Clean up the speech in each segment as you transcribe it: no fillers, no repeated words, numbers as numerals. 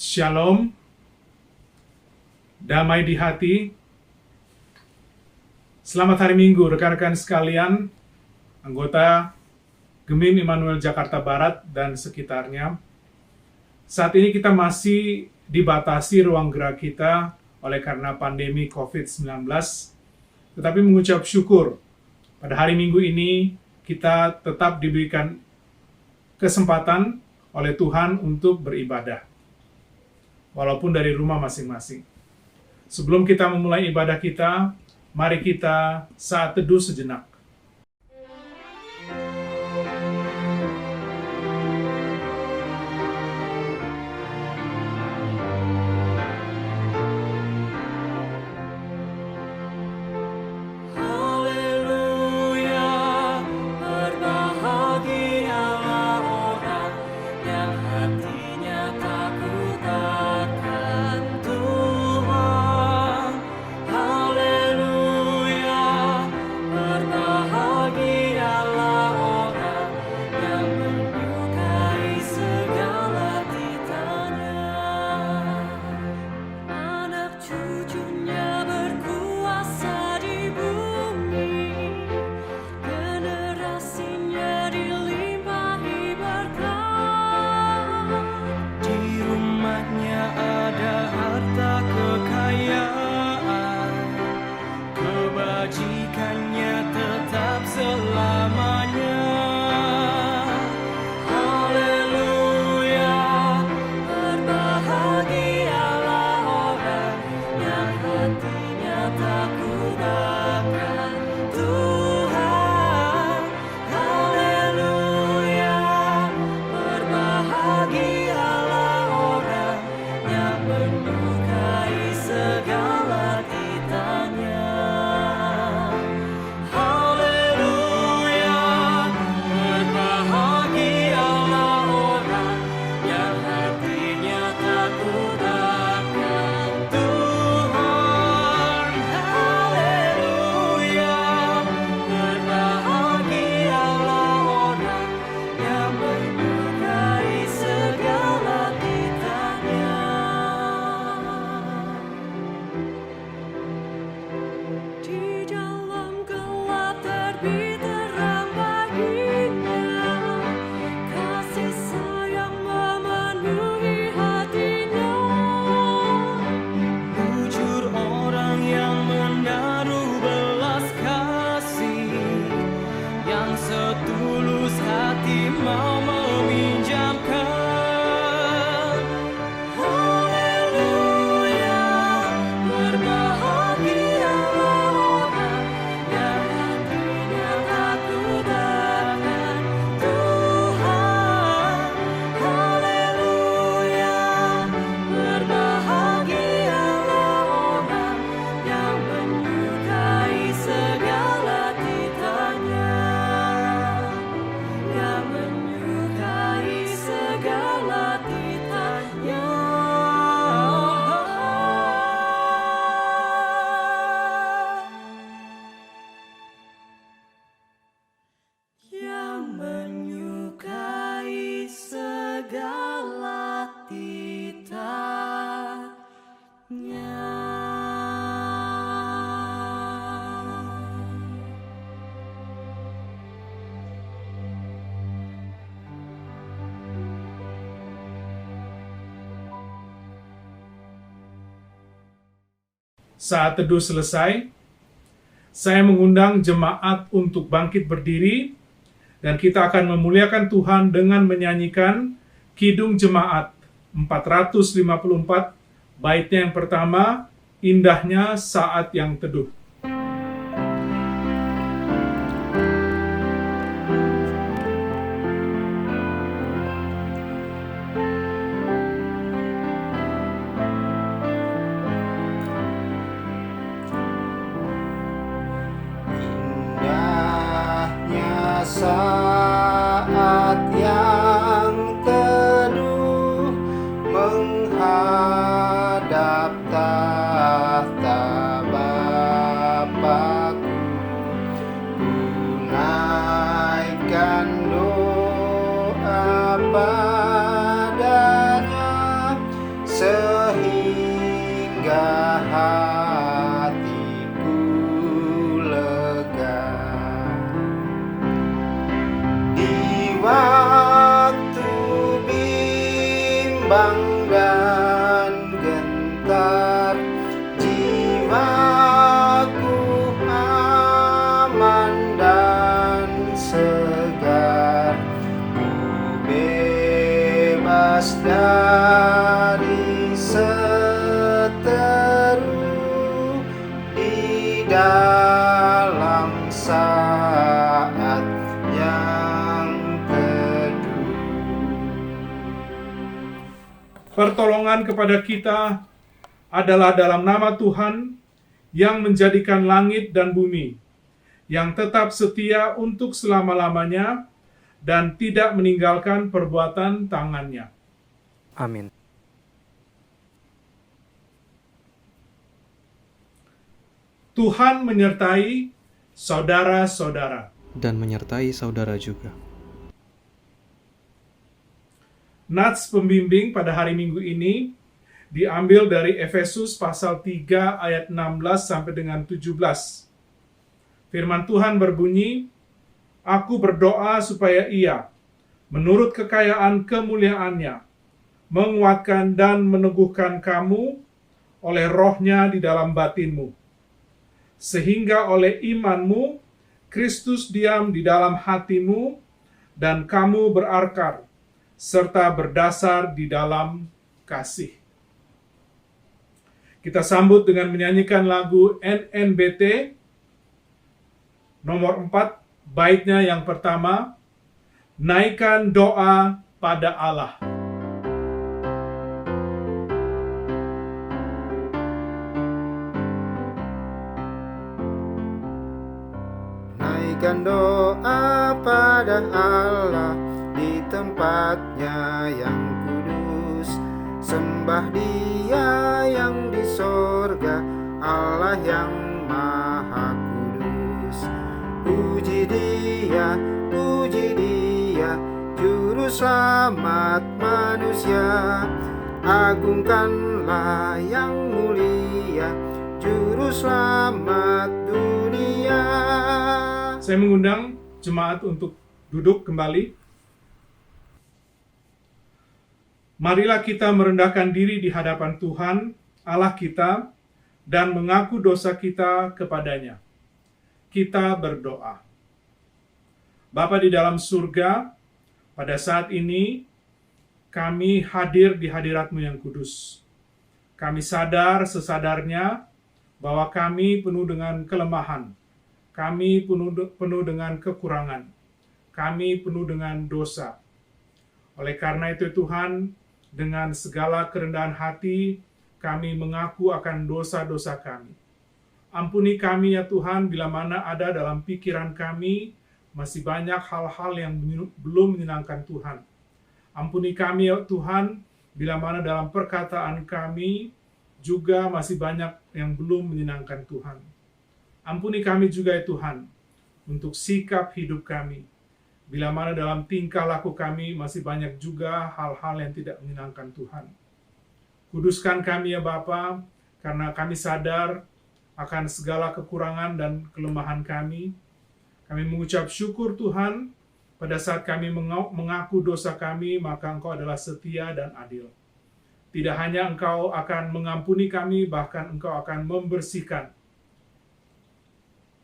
Shalom, damai di hati. Selamat hari Minggu rekan-rekan sekalian, anggota Gemim Immanuel Jakarta Barat dan sekitarnya. Saat ini kita masih dibatasi ruang gerak kita oleh karena pandemi COVID-19, tetapi mengucap syukur pada hari Minggu ini kita tetap diberikan kesempatan oleh Tuhan untuk beribadah, walaupun dari rumah masing-masing. Sebelum kita memulai ibadah kita, mari kita saat teduh sejenak. Saat teduh selesai, saya mengundang jemaat untuk bangkit berdiri dan kita akan memuliakan Tuhan dengan menyanyikan Kidung Jemaat 454, baitnya yang pertama, Indahnya Saat Yang Teduh. Saat yang teduh menghadap tahta Bapa. bimbang dan gentar, jiwaku aman dan segar, ku bebas dari seteru di dalam saat yang teduh. Pertolongan kepada kita adalah dalam nama Tuhan yang menjadikan langit dan bumi, yang tetap setia untuk selama-lamanya dan tidak meninggalkan perbuatan tangannya. Amin. Tuhan menyertai saudara-saudara. Dan menyertai saudara juga. Nats pembimbing pada hari Minggu ini diambil dari Efesus pasal 3 ayat 16 sampai dengan 17. Firman Tuhan berbunyi, "Aku berdoa supaya Ia, menurut kekayaan kemuliaannya, menguatkan dan meneguhkan kamu oleh roh-Nya di dalam batinmu, sehingga oleh imanmu Kristus diam di dalam hatimu dan kamu berakar serta berdasar di dalam kasih." Kita sambut dengan menyanyikan lagu NNBT nomor 4, baitnya yang pertama, "Naikkan doa pada Allah." Naikkan doa pada Allah di tempatnya yang kudus, sembah Dia yang di sorga, Allah yang maha kudus. Puji Dia, Juru Selamat manusia, agungkanlah yang mulia, Juru Selamat dunia. Saya mengundang jemaat untuk duduk kembali. Marilah kita merendahkan diri di hadapan Tuhan, Allah kita, dan mengaku dosa kita kepadanya. Kita berdoa. Bapa di dalam surga, pada saat ini kami hadir di hadirat-Mu yang kudus. Kami sadar sesadarnya bahwa kami penuh dengan kelemahan, kami penuh dengan kekurangan, kami penuh dengan dosa. Oleh karena itu Tuhan, dengan segala kerendahan hati, kami mengaku akan dosa-dosa kami. Ampuni kami ya Tuhan, bila mana ada dalam pikiran kami masih banyak hal-hal yang belum menyenangkan Tuhan. Ampuni kami ya Tuhan, bila mana dalam perkataan kami juga masih banyak yang belum menyenangkan Tuhan. Ampuni kami juga ya Tuhan, untuk sikap hidup kami. Bila mana dalam tingkah laku kami masih banyak juga hal-hal yang tidak menyenangkan Tuhan. Kuduskan kami ya Bapa, karena kami sadar akan segala kekurangan dan kelemahan kami. Kami mengucap syukur Tuhan, pada saat kami mengaku dosa kami, maka Engkau adalah setia dan adil. Tidak hanya Engkau akan mengampuni kami, bahkan Engkau akan membersihkan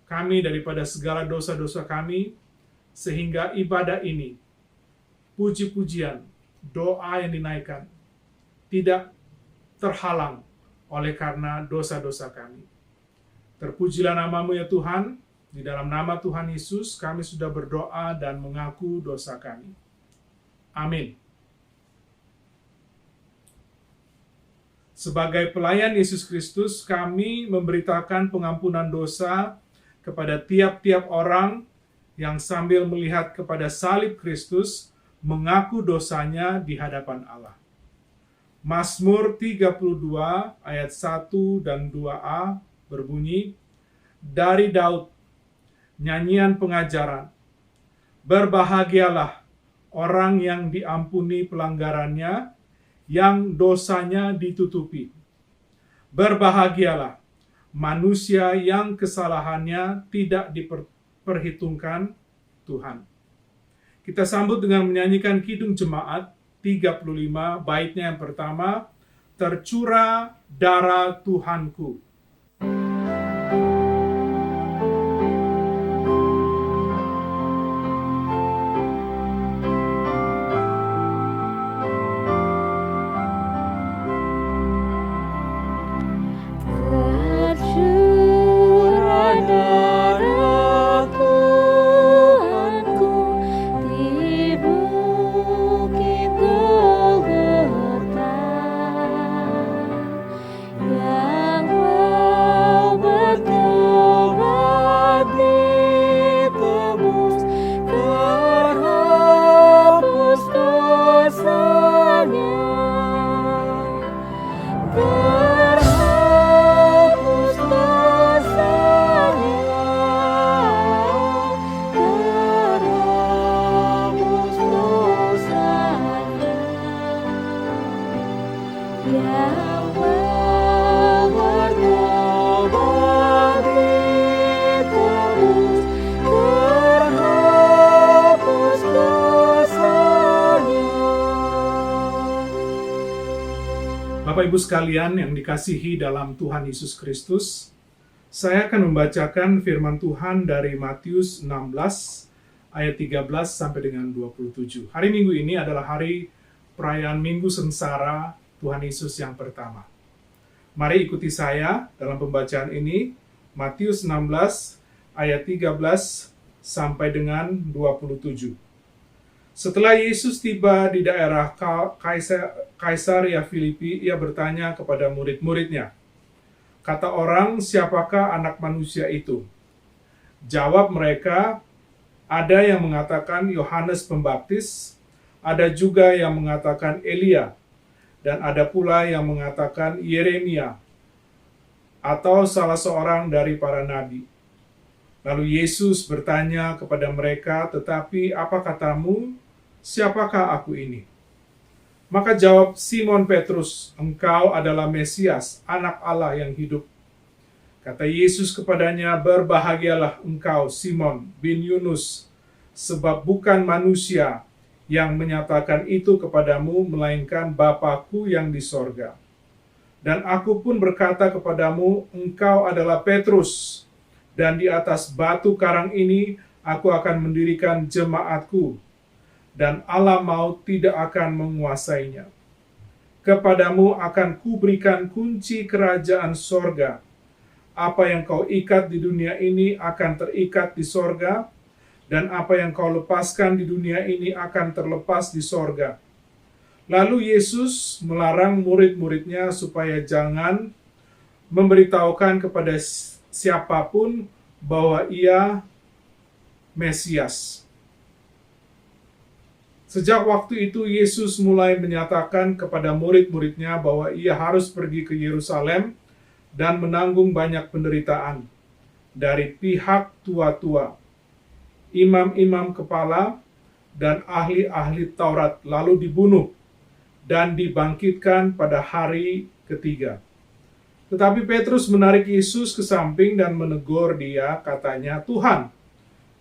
kami daripada segala dosa-dosa kami, sehingga ibadah ini, puji-pujian, doa yang dinaikkan, tidak terhalang oleh karena dosa-dosa kami. Terpujilah nama-Mu ya Tuhan, di dalam nama Tuhan Yesus kami sudah berdoa dan mengaku dosa kami. Amin. Sebagai pelayan Yesus Kristus, kami memberitakan pengampunan dosa kepada tiap-tiap orang yang sambil melihat kepada salib Kristus, mengaku dosanya di hadapan Allah. Mazmur 32 ayat 1 dan 2a berbunyi, dari Daud, nyanyian pengajaran, berbahagialah orang yang diampuni pelanggarannya, yang dosanya ditutupi. Berbahagialah manusia yang kesalahannya tidak diperhitungkan Tuhan. Kita sambut dengan menyanyikan Kidung Jemaat 35, baitnya yang pertama, tercurah darah Tuhanku. Tercurah darah Tuhanku di bukit Golgota, yang mau bertobat ditebus, terhapus dosanya. Terhapus dosanya, terhapus dosanya, yang mau bertobat ditebus, terhapus dosanya. Bapak Ibu sekalian yang dikasihi dalam Tuhan Yesus Kristus, saya akan membacakan firman Tuhan dari Matius 16 ayat 13 sampai dengan 27. Hari Minggu ini adalah hari perayaan Minggu Sengsara Tuhan Yesus yang pertama. Mari ikuti saya dalam pembacaan ini, Matius 16 ayat 13 sampai dengan 27. Setelah Yesus tiba di daerah Kaisaria Filipi, ia bertanya kepada murid-muridnya, "Kata orang, siapakah anak manusia itu?" Jawab mereka, "Ada yang mengatakan Yohanes Pembaptis, ada juga yang mengatakan Elia, dan ada pula yang mengatakan Yeremia, atau salah seorang dari para nabi." Lalu Yesus bertanya kepada mereka, "Tetapi apa katamu? Siapakah aku ini?" Maka jawab Simon Petrus, "Engkau adalah Mesias, anak Allah yang hidup." Kata Yesus kepadanya, "Berbahagialah engkau, Simon bin Yunus, sebab bukan manusia yang menyatakan itu kepadamu, melainkan Bapa-Ku yang di sorga. Dan aku pun berkata kepadamu, engkau adalah Petrus, dan di atas batu karang ini aku akan mendirikan jemaat-Ku, dan alam maut tidak akan menguasainya. Kepadamu akan kuberikan kunci kerajaan sorga. Apa yang kau ikat di dunia ini akan terikat di sorga, dan apa yang kau lepaskan di dunia ini akan terlepas di sorga." Lalu Yesus melarang murid-muridnya supaya jangan memberitahukan kepada siapapun bahwa ia Mesias. Sejak waktu itu Yesus mulai menyatakan kepada murid-muridnya bahwa ia harus pergi ke Yerusalem dan menanggung banyak penderitaan dari pihak tua-tua, imam-imam kepala, dan ahli-ahli Taurat, lalu dibunuh dan dibangkitkan pada hari ketiga. Tetapi Petrus menarik Yesus ke samping dan menegur dia, katanya, "Tuhan,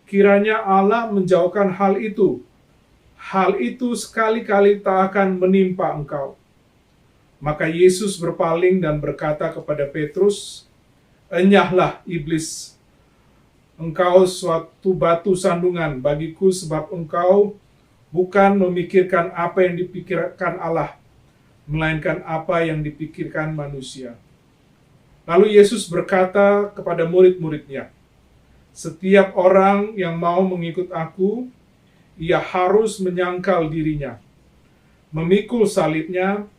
kiranya Allah menjauhkan hal itu. Hal itu sekali-kali tak akan menimpa engkau." Maka Yesus berpaling dan berkata kepada Petrus, "Enyahlah iblis, engkau suatu batu sandungan bagiku, sebab engkau bukan memikirkan apa yang dipikirkan Allah, melainkan apa yang dipikirkan manusia." Lalu Yesus berkata kepada murid-muridnya, "Setiap orang yang mau mengikut aku, ia harus menyangkal dirinya, memikul salibnya,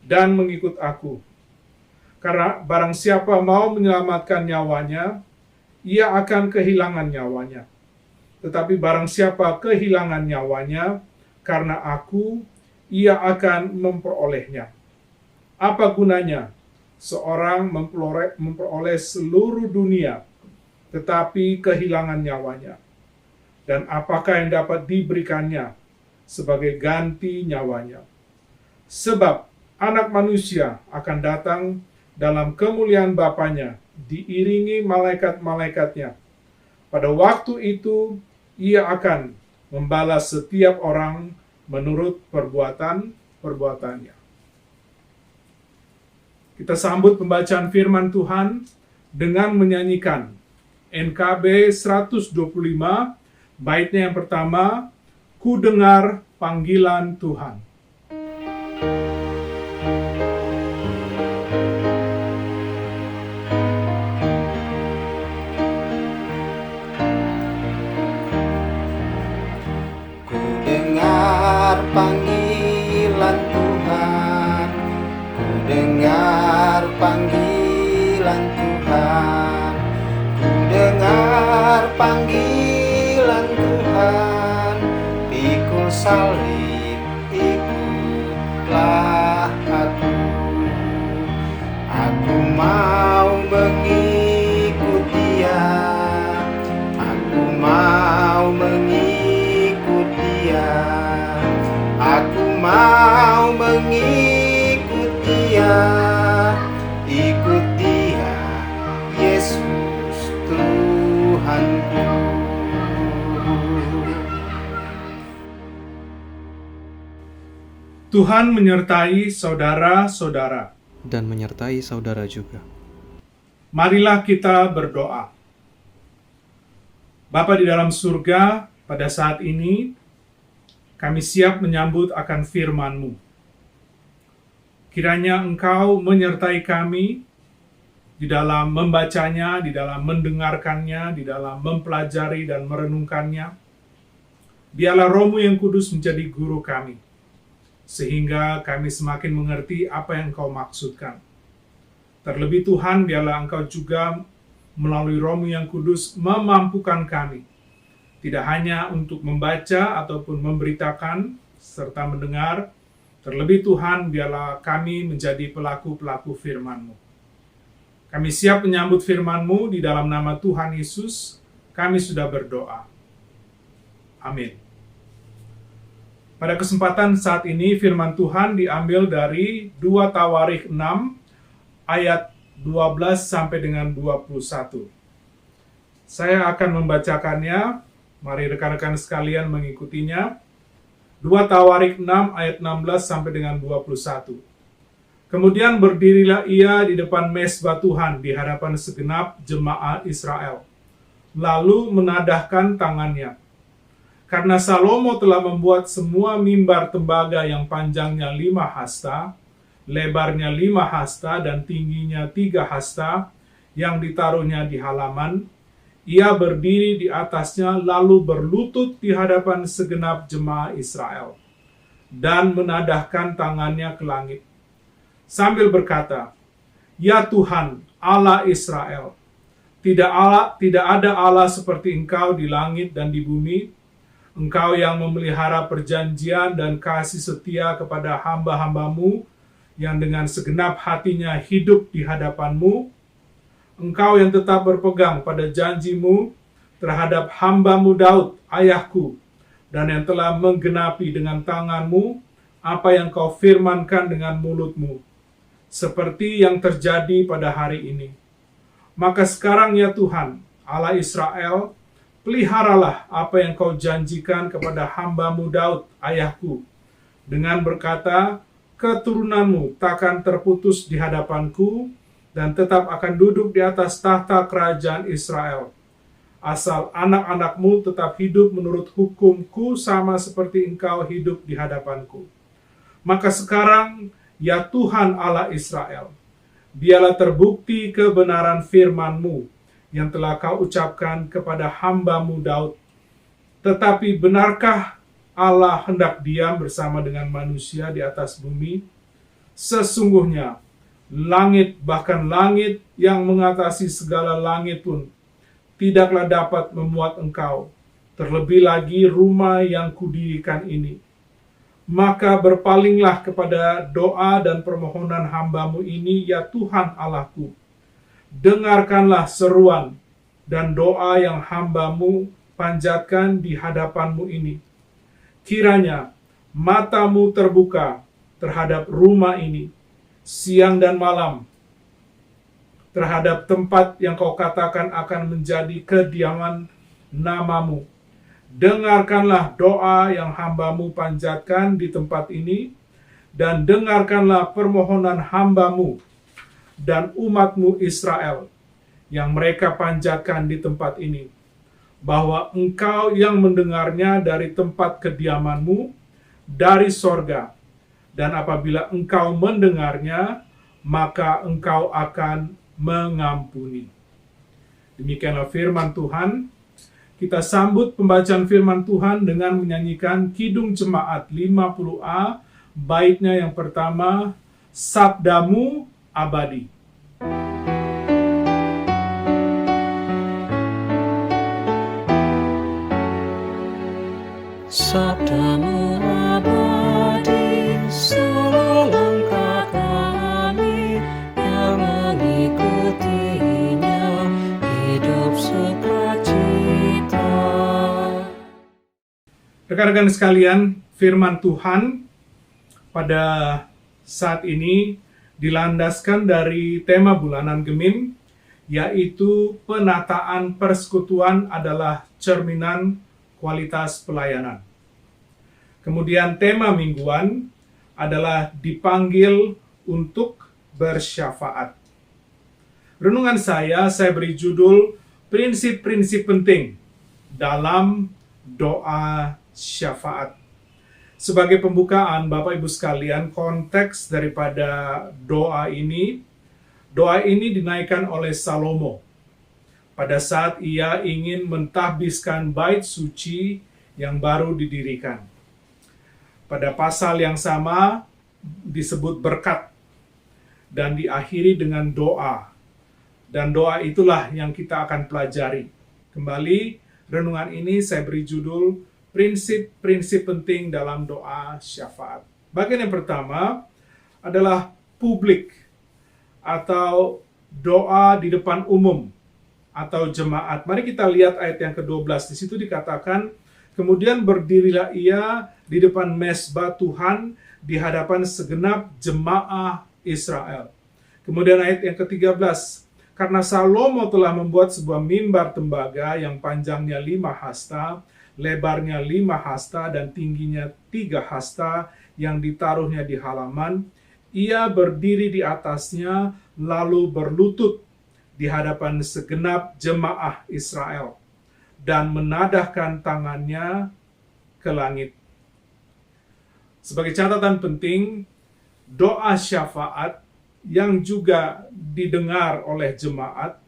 dan mengikut aku. Karena barang siapa mau menyelamatkan nyawanya, ia akan kehilangan nyawanya. Tetapi barang siapa kehilangan nyawanya karena aku, ia akan memperolehnya. Apa gunanya seorang memperoleh seluruh dunia, tetapi kehilangan nyawanya? Dan apakah yang dapat diberikannya sebagai ganti nyawanya? Sebab Anak Manusia akan datang dalam kemuliaan Bapanya, diiringi malaikat-malaikatnya. Pada waktu itu, ia akan membalas setiap orang menurut perbuatan-perbuatannya. Kita sambut pembacaan firman Tuhan dengan menyanyikan NKB 125, baitnya yang pertama, Ku dengar panggilan Tuhan. Ku dengar panggilan Tuhan, ku dengar panggilan Tuhan, ku dengar panggilan Tuhan, pikul salib ikutlah aku mau mengikut Dia, aku mau mengikut Dia, aku mau mengikut Dia, ikut Dia, Yesus Tuhanku. Tuhan menyertai saudara-saudara. Dan menyertai saudara juga. Marilah kita berdoa. Bapa di dalam surga, pada saat ini kami siap menyambut akan firman-Mu. Kiranya Engkau menyertai kami di dalam membacanya, di dalam mendengarkannya, di dalam mempelajari dan merenungkannya. Biarlah Roh-Mu yang kudus menjadi guru kami, sehingga kami semakin mengerti apa yang Engkau maksudkan. Terlebih Tuhan, biarlah Engkau juga melalui Roh-Mu yang kudus memampukan kami, tidak hanya untuk membaca ataupun memberitakan serta mendengar. Terlebih Tuhan, biarlah kami menjadi pelaku-pelaku firman-Mu. Kami siap menyambut firman-Mu, di dalam nama Tuhan Yesus, kami sudah berdoa. Amin. Pada kesempatan saat ini firman Tuhan diambil dari 2 Tawarikh 6 ayat 12 sampai dengan 21. Saya akan membacakannya, mari rekan-rekan sekalian mengikutinya. 2 Tawarikh 6 ayat 16 sampai dengan 21. Kemudian berdirilah ia di depan mezbah Tuhan di hadapan segenap jemaat Israel, lalu menadahkan tangannya. Karena Salomo telah membuat semua mimbar tembaga yang panjangnya 5 hasta, lebarnya 5 hasta, dan tingginya 3 hasta, yang ditaruhnya di halaman, ia berdiri di atasnya lalu berlutut di hadapan segenap jemaat Israel, dan menadahkan tangannya ke langit, sambil berkata, Ya Tuhan, Allah Israel, tidak ada Allah seperti Engkau di langit dan di bumi. Engkau yang memelihara perjanjian dan kasih setia kepada hamba-hamba-Mu yang dengan segenap hatinya hidup di hadapan-Mu. Engkau yang tetap berpegang pada janji-Mu terhadap hamba-Mu Daud, ayahku, dan yang telah menggenapi dengan tangan-Mu apa yang Kau firmankan dengan mulut-Mu, seperti yang terjadi pada hari ini. Maka sekarang ya Tuhan, Allah Israel, peliharalah apa yang Kau janjikan kepada hamba-Mu Daud, ayahku, dengan berkata, keturunanmu takkan terputus di hadapanku, dan tetap akan duduk di atas tahta kerajaan Israel, asal anak-anakmu tetap hidup menurut hukumku sama seperti Engkau hidup di hadapanku. Maka sekarang, ya Tuhan Allah Israel, biarlah terbukti kebenaran firman-Mu yang telah Kau ucapkan kepada hamba-Mu Daud. Tetapi benarkah Allah hendak diam bersama dengan manusia di atas bumi? Sesungguhnya langit, bahkan langit yang mengatasi segala langit pun tidaklah dapat memuat Engkau, terlebih lagi rumah yang kudirikan ini. Maka berpalinglah kepada doa dan permohonan hamba-Mu ini, ya Tuhan Allahku. Dengarkanlah seruan dan doa yang hamba-Mu panjatkan di hadapan-Mu ini. Kiranya mata-Mu terbuka terhadap rumah ini, siang dan malam, terhadap tempat yang Kau katakan akan menjadi kediaman nama-Mu, dengarkanlah doa yang hamba-Mu panjatkan di tempat ini, dan dengarkanlah permohonan hamba-Mu dan umat-Mu Israel yang mereka panjatkan di tempat ini, bahwa Engkau yang mendengarnya dari tempat kediaman-Mu, dari sorga, dan apabila Engkau mendengarnya, maka Engkau akan mengampuni. Demikianlah firman Tuhan. Kita sambut pembacaan firman Tuhan dengan menyanyikan Kidung Jemaat 50A, baitnya yang pertama, Sabdamu Abadi. Sabdamu abadi, selangkah kami yang mengikutinya, hidup sukacita. Rekan-rekan sekalian, firman Tuhan pada saat ini dilandaskan dari tema bulanan Gemim, yaitu penataan persekutuan adalah cerminan kualitas pelayanan. Kemudian tema mingguan adalah dipanggil untuk bersyafaat. Renungan saya beri judul prinsip-prinsip penting dalam doa syafaat. Sebagai pembukaan, Bapak Ibu sekalian, konteks daripada doa ini dinaikkan oleh Salomo pada saat ia ingin mentahbiskan bait suci yang baru didirikan. Pada pasal yang sama disebut berkat dan diakhiri dengan doa. Dan doa itulah yang kita akan pelajari. Kembali, renungan ini saya beri judul prinsip-prinsip penting dalam doa syafaat. Bagian yang pertama adalah publik atau doa di depan umum atau jemaat. Mari kita lihat ayat yang ke-12. Di situ dikatakan, kemudian berdirilah ia di depan mezbah Tuhan di hadapan segenap jemaah Israel. Kemudian ayat yang ke-13, karena Salomo telah membuat sebuah mimbar tembaga yang panjangnya 5 hasta, lebarnya 5 hasta, dan tingginya 3 hasta yang ditaruhnya di halaman. Ia berdiri di atasnya lalu berlutut di hadapan segenap jemaah Israel dan menadahkan tangannya ke langit. Sebagai catatan penting, doa syafaat yang juga didengar oleh jemaat,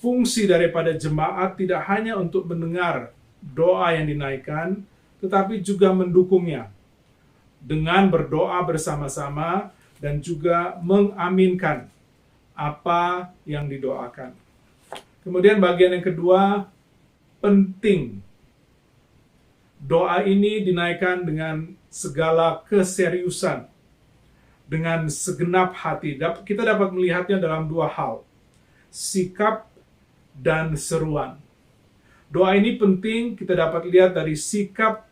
fungsi daripada jemaat tidak hanya untuk mendengar doa yang dinaikkan, tetapi juga mendukungnya dengan berdoa bersama-sama dan juga mengaminkan apa yang didoakan. Kemudian bagian yang kedua, penting. Doa ini dinaikkan dengan segala keseriusan, dengan segenap hati. Kita dapat melihatnya dalam 2 hal, sikap dan seruan. Doa ini penting, kita dapat lihat dari sikap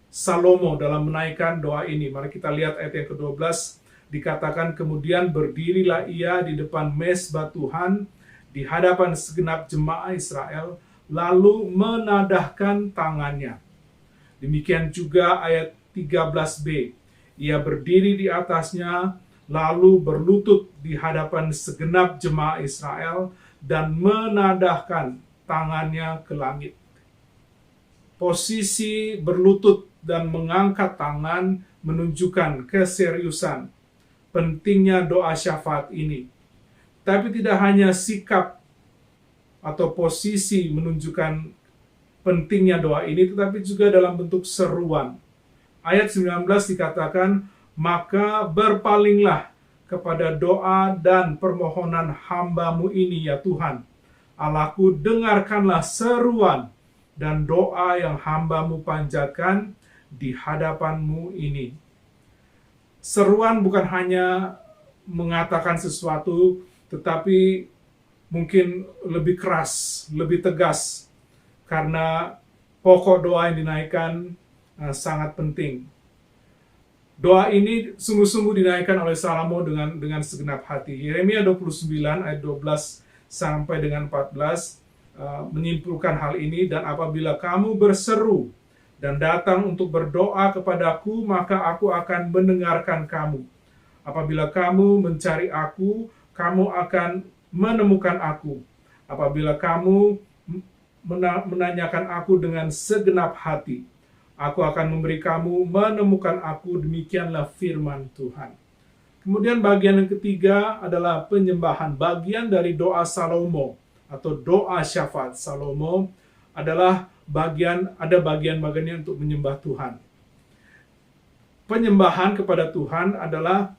Salomo dalam menaikkan doa ini. Mari kita lihat ayat yang ke-12, dikatakan kemudian berdirilah ia di depan mezbah Tuhan di hadapan segenap jemaah Israel, lalu menadahkan tangannya. Demikian juga ayat 13b, ia berdiri di atasnya, lalu berlutut di hadapan segenap jemaah Israel, dan menadahkan tangannya ke langit. Posisi berlutut dan mengangkat tangan menunjukkan keseriusan pentingnya doa syafaat ini. Tapi tidak hanya sikap atau posisi menunjukkan pentingnya doa ini, tetapi juga dalam bentuk seruan. Ayat 19 dikatakan, maka berpalinglah kepada doa dan permohonan hamba-Mu ini ya Tuhan. Allahku, dengarkanlah seruan dan doa yang hamba-Mu panjatkan di hadapan-Mu ini. Seruan bukan hanya mengatakan sesuatu, tetapi mungkin lebih keras, lebih tegas, karena pokok doa yang dinaikkan sangat penting. Doa ini sungguh-sungguh dinaikkan oleh Salomo dengan segenap hati. Yeremia 29 ayat 12 sampai dengan 14, menyimpulkan hal ini, dan apabila kamu berseru dan datang untuk berdoa kepadaku, maka aku akan mendengarkan kamu. Apabila kamu mencari aku, kamu akan menemukan aku. Apabila kamu menanyakan aku dengan segenap hati, aku akan memberi kamu menemukan aku. Demikianlah firman Tuhan. Kemudian bagian yang ketiga adalah penyembahan. Bagian dari doa Salomo atau doa syafaat Salomo adalah ada bagian-bagiannya untuk menyembah Tuhan. Penyembahan kepada Tuhan adalah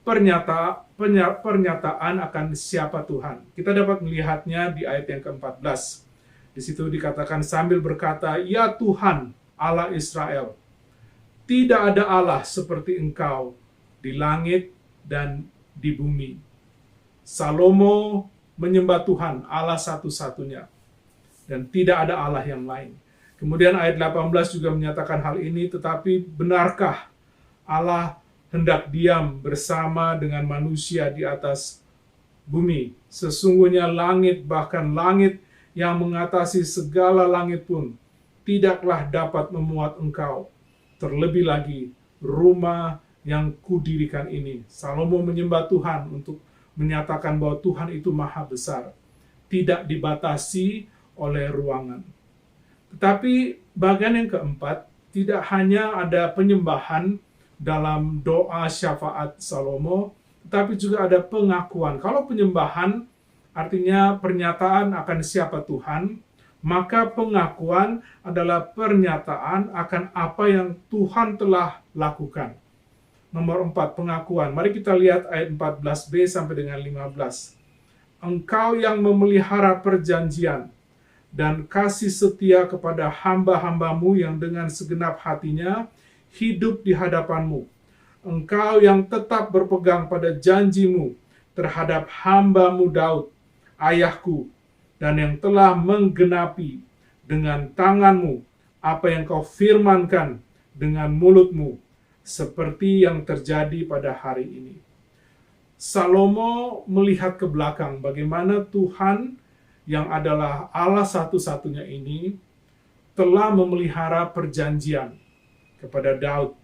pernyataan akan siapa Tuhan. Kita dapat melihatnya di ayat yang ke-14. Di situ dikatakan sambil berkata, "Ya Tuhan, Allah Israel, tidak ada Allah seperti Engkau di langit dan di bumi." Salomo menyembah Tuhan, Allah satu-satunya, dan tidak ada Allah yang lain. Kemudian ayat 18 juga menyatakan hal ini, "Tetapi benarkah Allah hendak diam bersama dengan manusia di atas bumi? Sesungguhnya langit, bahkan langit yang mengatasi segala langit pun, tidaklah dapat memuat Engkau. Terlebih lagi rumah yang kudirikan ini." Salomo menyembah Tuhan untuk menyatakan bahwa Tuhan itu maha besar, tidak dibatasi oleh ruangan. Tetapi bagian yang keempat, tidak hanya ada penyembahan dalam doa syafaat Salomo, tetapi juga ada pengakuan. Kalau penyembahan artinya pernyataan akan siapa Tuhan, maka pengakuan adalah pernyataan akan apa yang Tuhan telah lakukan. Nomor 4, pengakuan. Mari kita lihat ayat 14b sampai dengan 15. "Engkau yang memelihara perjanjian dan kasih setia kepada hamba-hambamu yang dengan segenap hatinya hidup di hadapanmu. Engkau yang tetap berpegang pada janjimu terhadap hambamu Daud, ayahku, dan yang telah menggenapi dengan tanganmu apa yang kau firmankan dengan mulutmu, seperti yang terjadi pada hari ini." Salomo melihat ke belakang bagaimana Tuhan yang adalah Allah satu-satunya ini telah memelihara perjanjian kepada Daud,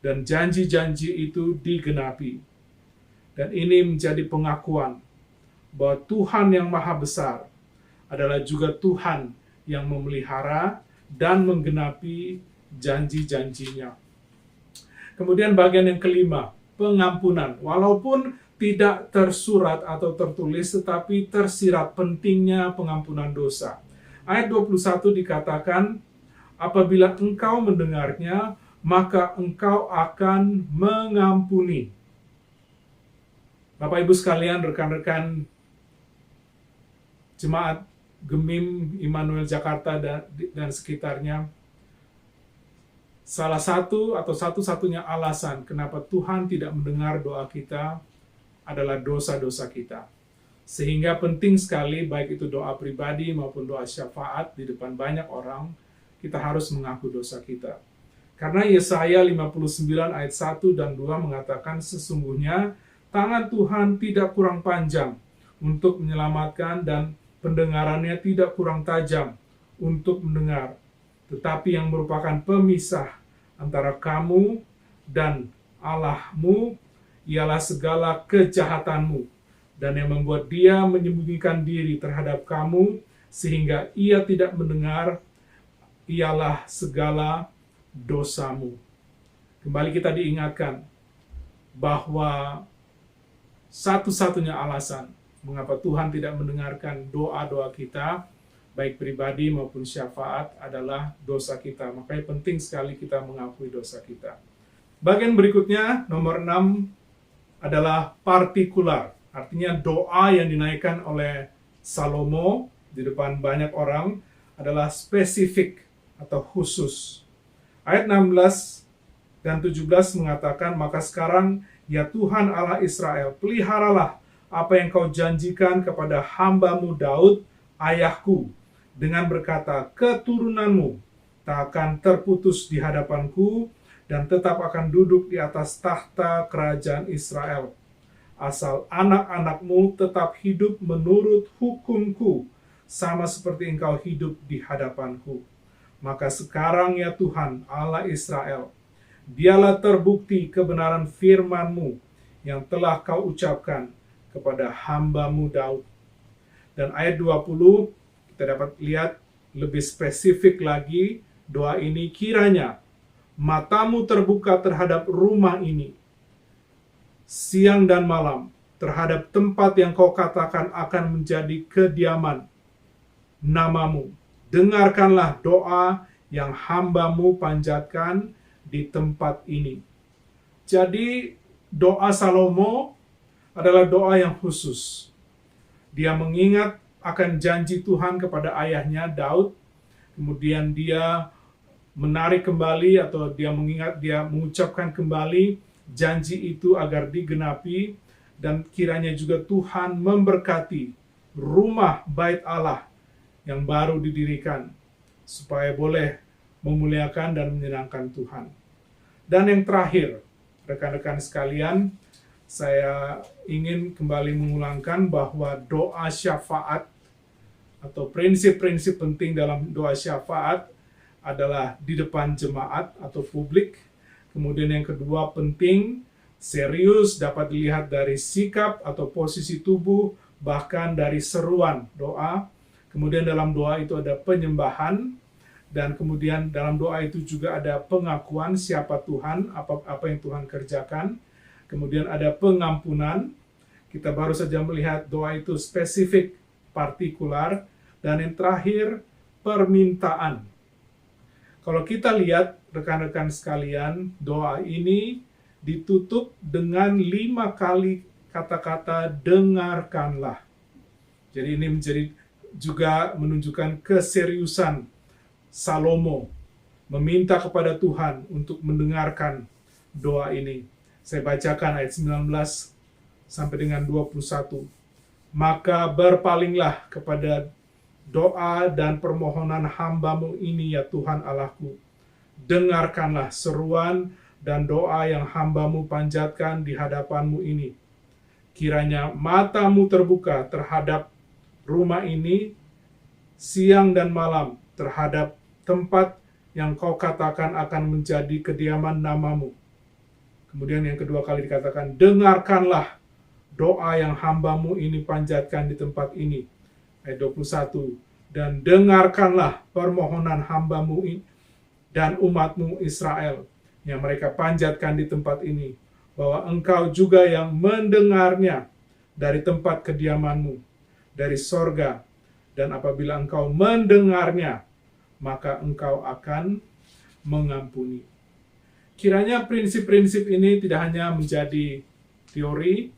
dan janji-janji itu digenapi. Dan ini menjadi pengakuan bahwa Tuhan yang maha besar adalah juga Tuhan yang memelihara dan menggenapi janji-janjinya. Kemudian bagian yang kelima, pengampunan. Walaupun tidak tersurat atau tertulis, tetapi tersirat pentingnya pengampunan dosa. Ayat 21 dikatakan, "Apabila engkau mendengarnya, maka engkau akan mengampuni." Bapak Ibu sekalian, rekan-rekan jemaat Gemim Immanuel Jakarta dan sekitarnya, salah satu atau satu-satunya alasan kenapa Tuhan tidak mendengar doa kita adalah dosa-dosa kita. Sehingga penting sekali, baik itu doa pribadi maupun doa syafaat di depan banyak orang, kita harus mengaku dosa kita. Karena Yesaya 59 ayat 1 dan 2 mengatakan, "Sesungguhnya tangan Tuhan tidak kurang panjang untuk menyelamatkan, dan pendengarannya tidak kurang tajam untuk mendengar. Tetapi yang merupakan pemisah antara kamu dan Allahmu ialah segala kejahatanmu, dan yang membuat dia menyembunyikan diri terhadap kamu sehingga ia tidak mendengar ialah segala dosamu." Kembali kita diingatkan bahwa satu-satunya alasan mengapa Tuhan tidak mendengarkan doa-doa kita, baik pribadi maupun syafaat, adalah dosa kita. Makanya penting sekali kita mengakui dosa kita. Bagian berikutnya, nomor 6, adalah partikular. Artinya doa yang dinaikkan oleh Salomo di depan banyak orang adalah spesifik atau khusus. Ayat 16 dan 17 mengatakan, "Maka sekarang, ya Tuhan Allah Israel, peliharalah apa yang kau janjikan kepada hambamu Daud, ayahku, dengan berkata, keturunanmu tak akan terputus di hadapanku, dan tetap akan duduk di atas tahta kerajaan Israel. Asal anak-anakmu tetap hidup menurut hukumku, sama seperti Engkau hidup di hadapanku. Maka sekarang ya Tuhan Allah Israel, biarlah terbukti kebenaran firman-Mu yang telah Kau ucapkan kepada hamba-Mu Daud. Dan ayat 20 kita dapat lihat lebih spesifik lagi doa ini, kiranya matamu terbuka terhadap rumah ini, siang dan malam, terhadap tempat yang Kau katakan akan menjadi kediaman nama-Mu. Dengarkanlah doa yang hamba-Mu panjatkan di tempat ini. Jadi doa Salomo adalah doa yang khusus. Dia mengingat akan janji Tuhan kepada ayahnya Daud, kemudian dia menarik kembali atau dia mengucapkan kembali janji itu agar digenapi, dan kiranya juga Tuhan memberkati rumah bait Allah yang baru didirikan supaya boleh memuliakan dan menyenangkan Tuhan. Dan yang terakhir, rekan-rekan sekalian, saya ingin kembali mengulangkan bahwa doa syafaat atau prinsip-prinsip penting dalam doa syafaat adalah di depan jemaat atau publik. Kemudian yang kedua penting, serius, dapat dilihat dari sikap atau posisi tubuh, bahkan dari seruan doa. Kemudian dalam doa itu ada penyembahan, dan kemudian dalam doa itu juga ada pengakuan siapa Tuhan, apa yang Tuhan kerjakan. Kemudian ada pengampunan. Kita baru saja melihat doa itu spesifik, partikular. Dan yang terakhir, permintaan. Kalau kita lihat, rekan-rekan sekalian, doa ini ditutup dengan 5 kali kata-kata dengarkanlah. Jadi ini juga menunjukkan keseriusan Salomo meminta kepada Tuhan untuk mendengarkan doa ini. Saya bacakan ayat 19 sampai dengan 21. Maka berpalinglah kepada doa dan permohonan hamba-Mu ini ya Tuhan Allahku. Dengarkanlah seruan dan doa yang hamba-Mu panjatkan di hadapan-Mu ini. Kiranya mata-Mu terbuka terhadap rumah ini, siang dan malam, terhadap tempat yang Kau katakan akan menjadi kediaman nama-Mu. Kemudian yang kedua kali dikatakan, dengarkanlah doa yang hamba-Mu ini panjatkan di tempat ini. Ayat 21, dan dengarkanlah permohonan hamba-Mu dan umat-Mu Israel yang mereka panjatkan di tempat ini, bahwa Engkau juga yang mendengarnya dari tempat kediaman-Mu, dari sorga, dan apabila Engkau mendengarnya, maka Engkau akan mengampuni. Kiranya prinsip-prinsip ini tidak hanya menjadi teori,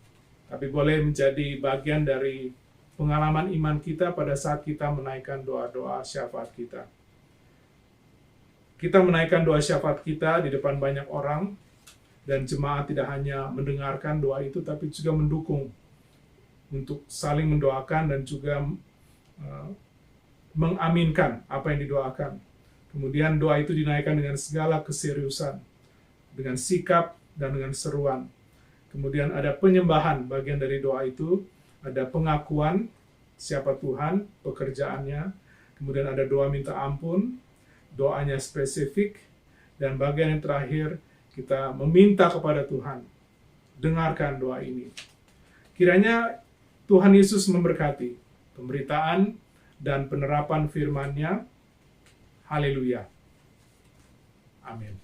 tapi boleh menjadi bagian dari pengalaman iman kita pada saat kita menaikkan doa-doa syafaat kita. Kita menaikkan doa syafaat kita di depan banyak orang, dan jemaat tidak hanya mendengarkan doa itu, tapi juga mendukung untuk saling mendoakan dan juga mengaminkan apa yang didoakan. Kemudian doa itu dinaikkan dengan segala keseriusan, dengan sikap dan dengan seruan. Kemudian ada penyembahan, bagian dari doa itu, ada pengakuan siapa Tuhan, pekerjaannya, kemudian ada doa minta ampun, doanya spesifik, dan bagian yang terakhir kita meminta kepada Tuhan, dengarkan doa ini. Kiranya Tuhan Yesus memberkati pemberitaan dan penerapan firman-Nya. Haleluya. Amin.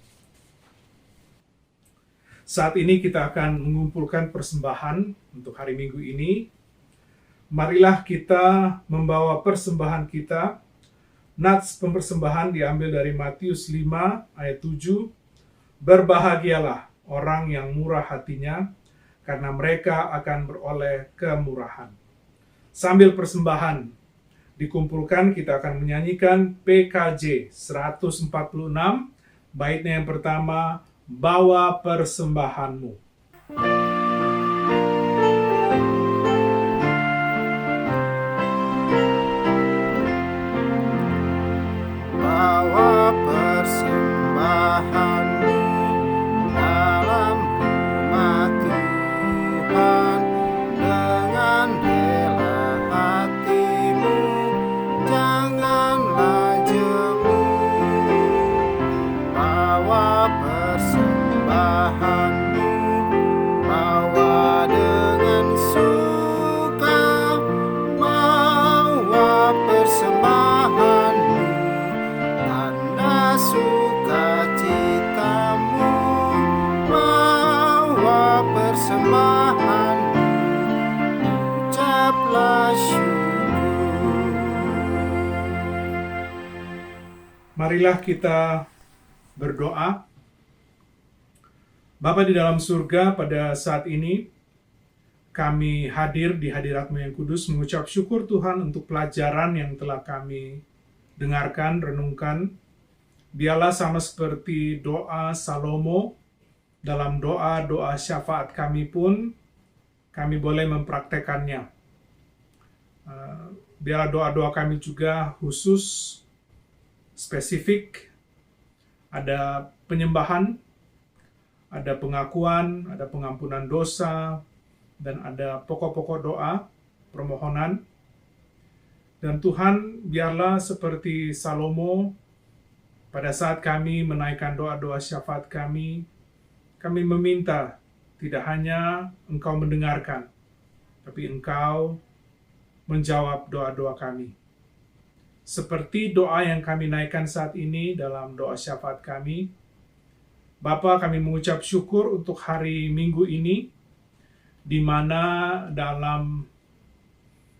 Saat ini kita akan mengumpulkan persembahan untuk hari Minggu ini. Marilah kita membawa persembahan kita. Nats persembahan diambil dari Matius 5 ayat 7. Berbahagialah orang yang murah hatinya, karena mereka akan beroleh kemurahan. Sambil persembahan dikumpulkan, kita akan menyanyikan PKJ 146, baitnya yang pertama, bawa persembahanmu. Bawa persembahanmu dalam rumah Tuhan dengan rela hatimu, persembahan, ucaplah syukur. Marilah kita berdoa. Bapa di dalam surga, pada saat ini kami hadir di hadirat-Mu yang kudus mengucap syukur Tuhan untuk pelajaran yang telah kami dengarkan, renungkan. Biarlah sama seperti doa Salomo, dalam doa-doa syafaat kami pun, kami boleh mempraktekannya. Biarlah doa-doa kami juga khusus, spesifik, ada penyembahan, ada pengakuan, ada pengampunan dosa, dan ada pokok-pokok doa, permohonan. Dan Tuhan, biarlah seperti Salomo, pada saat kami menaikkan doa-doa syafaat kami meminta tidak hanya Engkau mendengarkan, tapi Engkau menjawab doa-doa kami. Seperti doa yang kami naikkan saat ini dalam doa syafaat kami, Bapa, kami mengucap syukur untuk hari Minggu ini, di mana dalam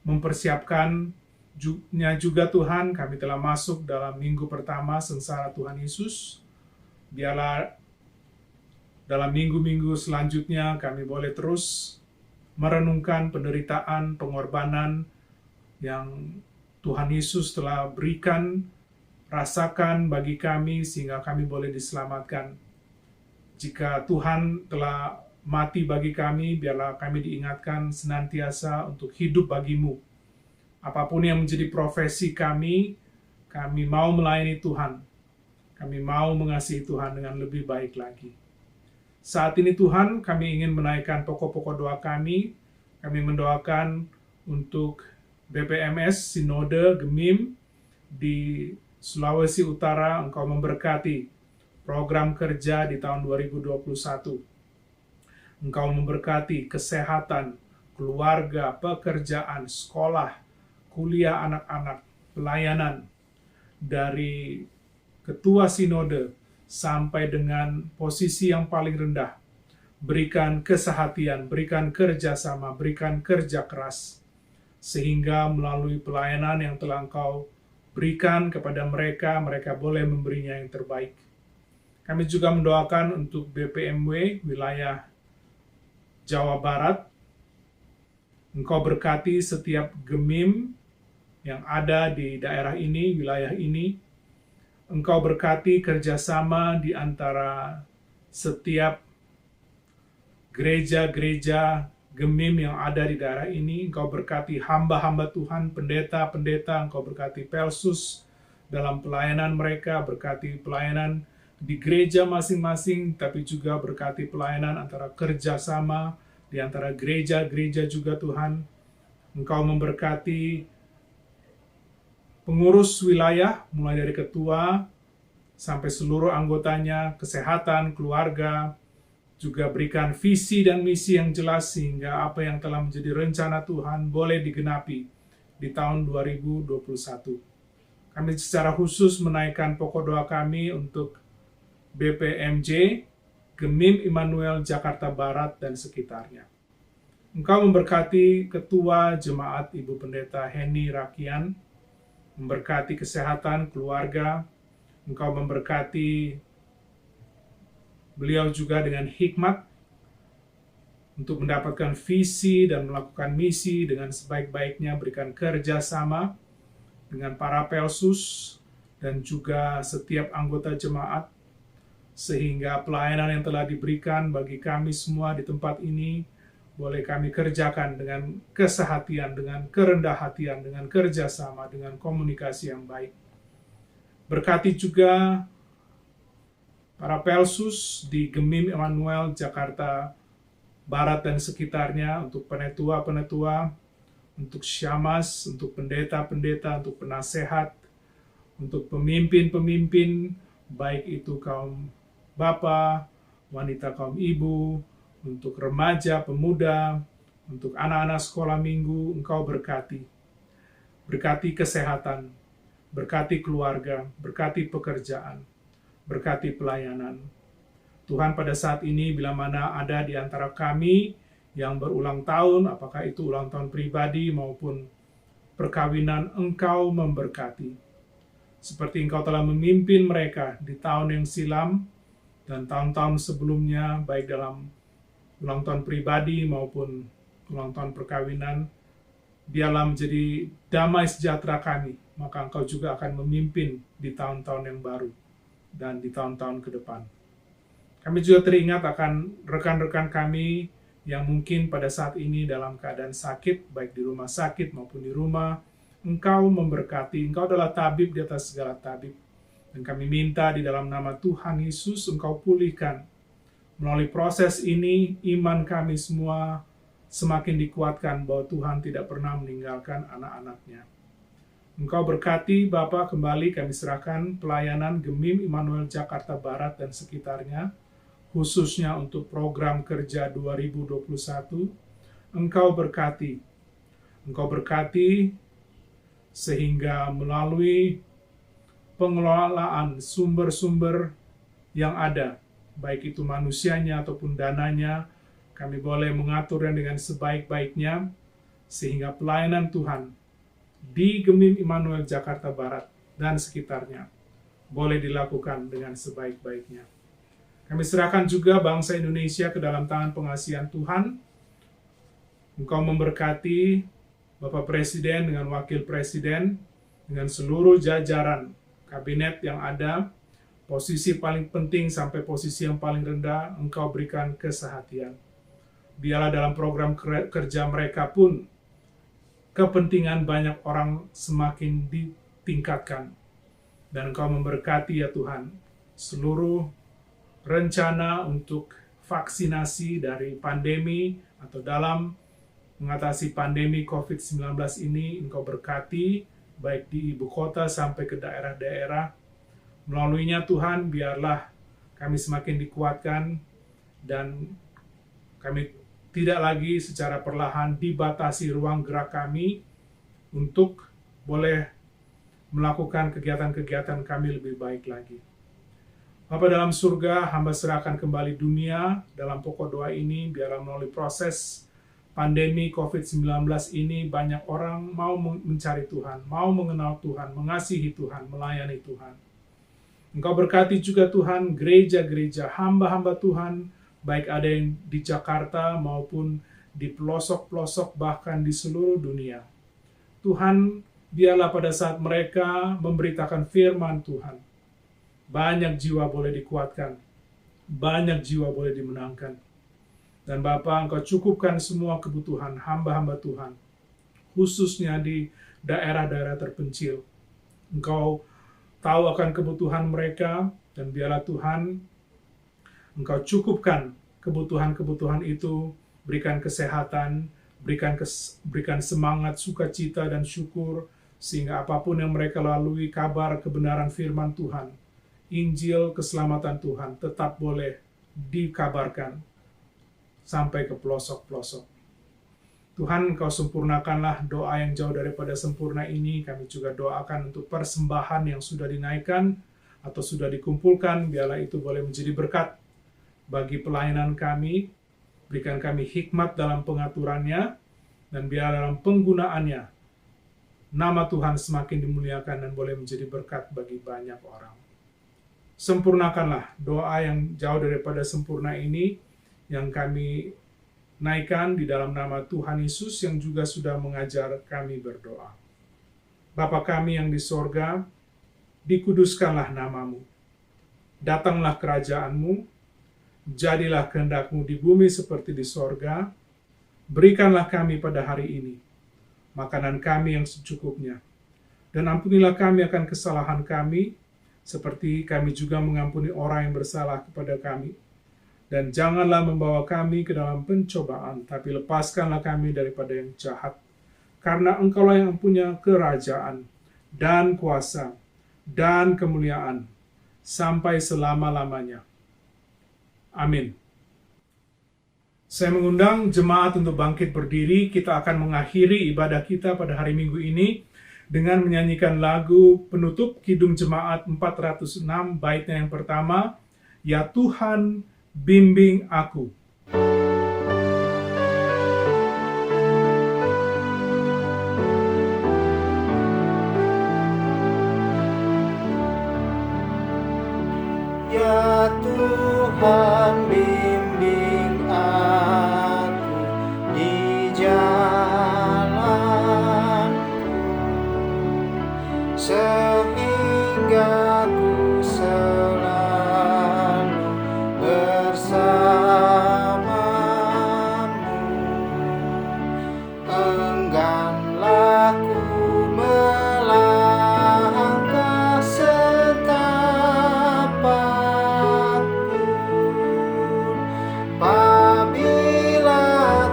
mempersiapkannya juga Tuhan, kami telah masuk dalam minggu pertama sengsara Tuhan Yesus. Biarlah dalam minggu-minggu selanjutnya kami boleh terus merenungkan penderitaan, pengorbanan yang Tuhan Yesus telah berikan, rasakan bagi kami sehingga kami boleh diselamatkan. Jika Tuhan telah mati bagi kami, biarlah kami diingatkan senantiasa untuk hidup bagi-Mu. Apapun yang menjadi profesi kami mau melayani Tuhan. Kami mau mengasihi Tuhan dengan lebih baik lagi. Saat ini Tuhan, kami ingin menaikkan pokok-pokok doa kami. Kami mendoakan untuk BPMS Sinode Gemim di Sulawesi Utara. Engkau memberkati program kerja di tahun 2021. Engkau memberkati kesehatan, keluarga, pekerjaan, sekolah, kuliah anak-anak, pelayanan, dari ketua sinode sampai dengan posisi yang paling rendah. Berikan kesehatian, berikan kerjasama, berikan kerja keras, sehingga melalui pelayanan yang telah Engkau berikan kepada mereka, mereka boleh memberinya yang terbaik. Kami juga mendoakan untuk BPMW wilayah Jawa Barat. Engkau berkati setiap gemim yang ada di daerah ini, wilayah ini. Engkau berkati kerjasama di antara setiap gereja-gereja gemim yang ada di daerah ini. Engkau berkati hamba-hamba Tuhan, pendeta-pendeta. Engkau berkati Pelsus dalam pelayanan mereka, berkati pelayanan di gereja masing-masing, tapi juga berkati pelayanan antara kerjasama di antara gereja-gereja juga Tuhan. Engkau memberkati pengurus wilayah, mulai dari ketua sampai seluruh anggotanya, kesehatan, keluarga, juga berikan visi dan misi yang jelas sehingga apa yang telah menjadi rencana Tuhan boleh digenapi di tahun 2021. Kami secara khusus menaikkan pokok doa kami untuk BPMJ, Gemim Immanuel Jakarta Barat dan sekitarnya. Engkau memberkati Ketua Jemaat Ibu Pendeta Heni Rakian, memberkati kesehatan keluarga. Engkau memberkati beliau juga dengan hikmat untuk mendapatkan visi dan melakukan misi dengan sebaik-baiknya, berikan kerjasama dengan para Pelsus dan juga setiap anggota jemaat, sehingga pelayanan yang telah diberikan bagi kami semua di tempat ini boleh kami kerjakan dengan kesehatian, dengan kerendah hatian, dengan kerjasama, dengan komunikasi yang baik. Berkati juga para Pelsus di Gemim Immanuel Jakarta Barat dan sekitarnya, untuk penetua-penetua, untuk syamas, untuk pendeta-pendeta, untuk penasehat, untuk pemimpin-pemimpin, baik itu kaum bapa, wanita kaum ibu, untuk remaja, pemuda, untuk anak-anak sekolah minggu. Engkau berkati. Berkati kesehatan, berkati keluarga, berkati pekerjaan, berkati pelayanan. Tuhan, pada saat ini bila mana ada di antara kami yang berulang tahun, apakah itu ulang tahun pribadi maupun perkawinan, Engkau memberkati. Seperti Engkau telah memimpin mereka di tahun yang silam dan tahun-tahun sebelumnya, baik dalam ulang tahun pribadi maupun ulang tahun perkawinan, biarlah menjadi damai sejahtera kami, maka Engkau juga akan memimpin di tahun-tahun yang baru dan di tahun-tahun ke depan. Kami juga teringat akan rekan-rekan kami yang mungkin pada saat ini dalam keadaan sakit, baik di rumah sakit maupun di rumah. Engkau memberkati, Engkau adalah tabib di atas segala tabib. Dan kami minta di dalam nama Tuhan Yesus, Engkau pulihkan. Melalui proses ini, iman kami semua semakin dikuatkan bahwa Tuhan tidak pernah meninggalkan anak-anak-Nya. Engkau berkati, Bapa, kembali kami serahkan pelayanan Gemim Immanuel Jakarta Barat dan sekitarnya, khususnya untuk program kerja 2021, Engkau berkati sehingga melalui pengelolaan sumber-sumber yang ada, baik itu manusianya ataupun dananya, kami boleh mengaturnya dengan sebaik-baiknya, sehingga pelayanan Tuhan di Gemim Immanuel Jakarta Barat dan sekitarnya boleh dilakukan dengan sebaik-baiknya. Kami serahkan juga bangsa Indonesia ke dalam tangan pengasihan Tuhan. Engkau memberkati Bapak Presiden dengan Wakil Presiden, dengan seluruh jajaran kabinet yang ada, posisi paling penting sampai posisi yang paling rendah, Engkau berikan kesehatan. Biarlah dalam program kerja mereka pun, kepentingan banyak orang semakin ditingkatkan. Dan Engkau memberkati ya Tuhan, seluruh rencana untuk vaksinasi dari pandemi atau dalam mengatasi pandemi COVID-19 ini, Engkau berkati baik di ibu kota sampai ke daerah-daerah. Melaluinya Tuhan, biarlah kami semakin dikuatkan dan kami tidak lagi secara perlahan dibatasi ruang gerak kami untuk boleh melakukan kegiatan-kegiatan kami lebih baik lagi. Bapa dalam surga, hamba serahkan kembali dunia dalam pokok doa ini, biarlah melalui proses pandemi COVID-19 ini banyak orang mau mencari Tuhan, mau mengenal Tuhan, mengasihi Tuhan, melayani Tuhan. Engkau berkati juga Tuhan gereja-gereja, hamba-hamba Tuhan, baik ada yang di Jakarta maupun di pelosok-pelosok bahkan di seluruh dunia. Tuhan, biarlah pada saat mereka memberitakan firman Tuhan, banyak jiwa boleh dikuatkan, banyak jiwa boleh dimenangkan. Dan Bapa, Engkau cukupkan semua kebutuhan hamba-hamba Tuhan, khususnya di daerah-daerah terpencil. Engkau tahu akan kebutuhan mereka, dan biarlah Tuhan, Engkau cukupkan kebutuhan-kebutuhan itu, berikan kesehatan, berikan semangat, sukacita, dan syukur, sehingga apapun yang mereka lalui, kabar kebenaran firman Tuhan, Injil keselamatan Tuhan tetap boleh dikabarkan sampai ke pelosok-pelosok. Tuhan, Engkau sempurnakanlah doa yang jauh daripada sempurna ini. Kami juga doakan untuk persembahan yang sudah dinaikkan atau sudah dikumpulkan, biarlah itu boleh menjadi berkat bagi pelayanan kami. Berikan kami hikmat dalam pengaturannya, dan biar dalam penggunaannya nama Tuhan semakin dimuliakan dan boleh menjadi berkat bagi banyak orang. Sempurnakanlah doa yang jauh daripada sempurna ini yang kami naikkan di dalam nama Tuhan Yesus yang juga sudah mengajar kami berdoa. Bapa kami yang di sorga, dikuduskanlah namamu. Datanglah kerajaan-Mu, jadilah kehendak-Mu di bumi seperti di sorga. Berikanlah kami pada hari ini makanan kami yang secukupnya. Dan ampunilah kami akan kesalahan kami, seperti kami juga mengampuni orang yang bersalah kepada kami. Dan janganlah membawa kami ke dalam pencobaan, tapi lepaskanlah kami daripada yang jahat. Karena Engkaulah yang punya kerajaan, dan kuasa, dan kemuliaan, sampai selama-lamanya. Amin. Saya mengundang jemaat untuk bangkit berdiri. Kita akan mengakhiri ibadah kita pada hari Minggu ini dengan menyanyikan lagu penutup Kidung Jemaat 406, baitnya yang pertama, Ya Tuhan, bimbing aku. Ya Tuhan, bimbing aku di jalanku, sehingga ku selalu bersamamu. Engganlah ku melangkah setapak pun, apabila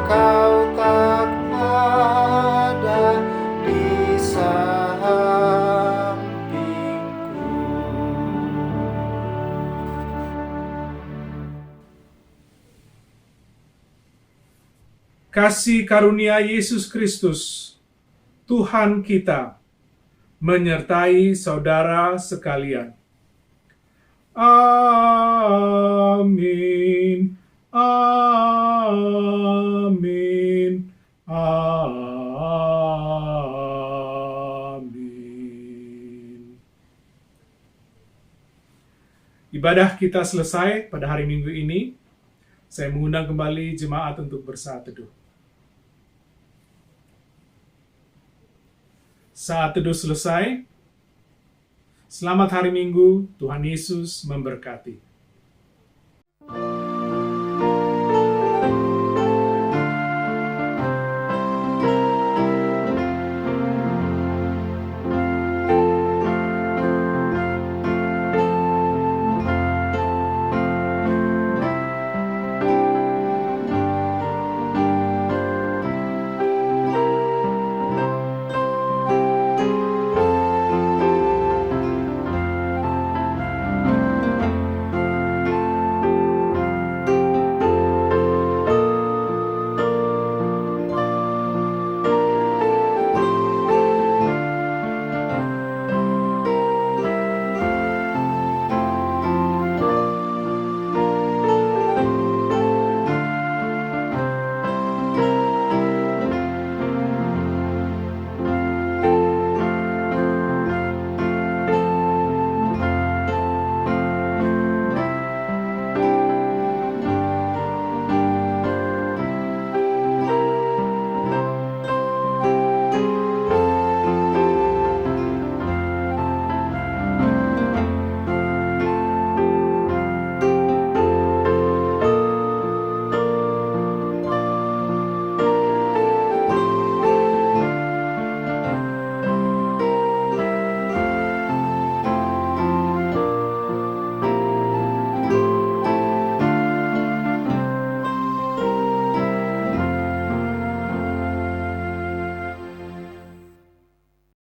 kau tak ada di sampingku. Kasih karunia Yesus Kristus, Tuhan kita, menyertai saudara sekalian. Amin. Amin. Amin. Ibadah kita selesai pada hari Minggu ini. Saya mengundang kembali jemaat untuk bersaat teduh. Saat teduh selesai. Selamat hari Minggu, Tuhan Yesus memberkati.